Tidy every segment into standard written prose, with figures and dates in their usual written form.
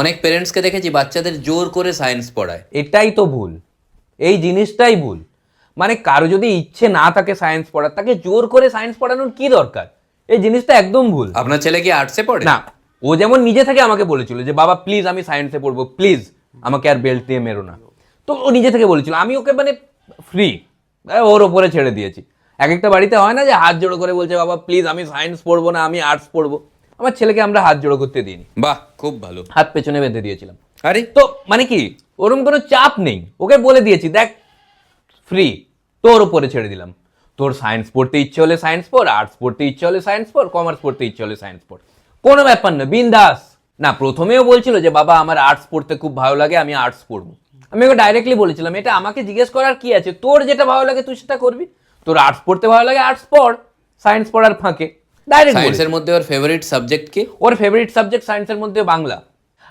অনেক পেরেন্টসকে দেখেছি বাচ্চাদের জোর করে সায়েন্স পড়ায়। এটাই তো ভুল, এই জিনিসটাই ভুল। মানে কারো যদি ইচ্ছে না থাকে সায়েন্স পড়ার, তাকে জোর করে সায়েন্স পড়ানোর কি দরকার? এই জিনিসটা একদম ভুল। আপনার ছেলে কি আর্টসে পড়ে? না, ও যেমন নিজে থেকে আমাকে বলেছিল যে বাবা প্লিজ আমি সায়েন্সে পড়বো, প্লিজ আমাকে আর বেল্ট দিয়ে মেরো না। তো ও নিজে থেকে বলেছিল, আমি ওকে মানে ফ্রি ওর ওপরে ছেড়ে দিয়েছি। এক একটা বাড়িতে হয় না যে হাত জোড়ো করে বলছে বাবা প্লিজ আমি সায়েন্স পড়বো না, আমি আর্টস পড়বো। আমার ছেলেকে আমরা হাত জোড়ো করতে দিইনি, বাহ, খুব ভালো। হাত পেছনে বেঁধে দিয়েছিলাম। আরে তো মানে কি, ওরকম কোনো চাপ নেই, ওকে বলে দিয়েছি দেখ ফ্রি, তোর ওপরে ছেড়ে দিলাম। তোর সায়েন্স পড়তে ইচ্ছে হলে সায়েন্স পড়, আর্টস পড়তে ইচ্ছে হলে সায়েন্স পড়, কমার্স পড়তে ইচ্ছে হলে সায়েন্স পড়, কোনো ব্যাপার না, বিন্দাস। না, প্রথমেও বলছিল যে বাবা আমার আর্টস পড়তে খুব ভালো লাগে, আমি আর্টস পড়বো। আমি ওকে ডাইরেক্টলি বলেছিলাম এটা আমাকে জিজ্ঞেস করার কি আছে, তোর যেটা ভালো লাগে তুই সেটা করবি। তোর আর্টস পড়তে ভালো লাগে আর্টস পড়, সায়েন্স পড়ার ফাঁকে। ডাইরেক্ট সায়েন্সের মধ্যে ওর ফেভারিট সাবজেক্ট কি? ওর ফেভারিট সাবজেক্ট সায়েন্সের মধ্যে বাংলা।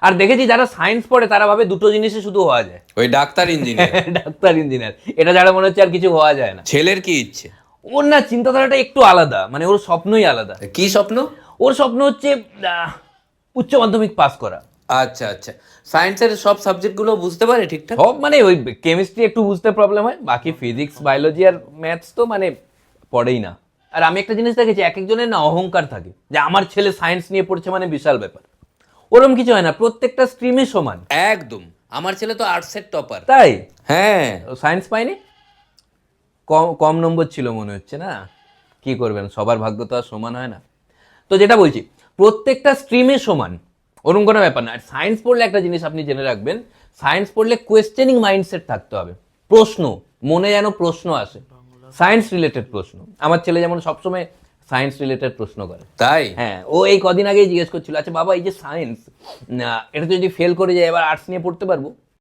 আর দেখেছি যারা সায়েন্স পড়ে তারা ভাবে দুটো জিনিসে শুধু হওয়া যায়, ওই ডাক্তার, ইঞ্জিনিয়ার। ডাক্তার ইঞ্জিনিয়ার, এটা যারা মনে হচ্ছে আর কিছু হওয়া যায় না। ছেলের কি ইচ্ছে? ওর না চিন্তাধারাটা একটু আলাদা, মানে ওর স্বপ্নই আলাদা। কি স্বপ্ন? ওর স্বপ্ন হচ্ছে উচ্চ মাধ্যমিক পাস করা। আচ্ছা আচ্ছা, সায়েন্সের সব সাবজেক্টগুলো বুঝতে পারে ঠিকঠাক? সব মানে ওই কেমিস্ট্রি একটু বুঝতে প্রবলেম হয়, বাকি ফিজিক্স বায়োলজি আর ম্যাথস তো মানে পড়েই না। আর আমি একটা জিনিস দেখেছি, এক একজনের না অহংকার থাকে যে আমার ছেলে সায়েন্স নিয়ে পড়ছে মানে বিশাল ব্যাপার। ওরম কিছু হয় না, প্রত্যেকটা স্ট্রিমই সমান। একদম, আমার ছেলে তো আর্টসের টপার। তাই? হ্যাঁ। সায়েন্স পাইনি, কম কম নম্বর ছিল মনে হচ্ছে। না কি করবেন, সবার ভাগ্য তো আর সমান হয় না। তো যেটা বলছি, প্রত্যেকটা স্ট্রিমে সমান, ওরকম কোনো ব্যাপার না। আর সায়েন্স পড়লে একটা জিনিস আপনি জেনে রাখবেন, সায়েন্স পড়লে কোয়েশ্চেনিং মাইন্ডসেট থাকতে হবে। প্রশ্ন, মনে যেন প্রশ্ন আসে, সায়েন্স রিলেটেড প্রশ্ন। আমার ছেলে যেমন সবসময় সায়েন্স রিলেটেড প্রশ্ন করে। তাই? হ্যাঁ, ও এই কদিন আগেই জিজ্ঞেস করছিল, আচ্ছা বাবা এই যে সায়েন্স, এটা যদি ফেল করে যায় এবার আর্টস নিয়ে পড়তে পারবো?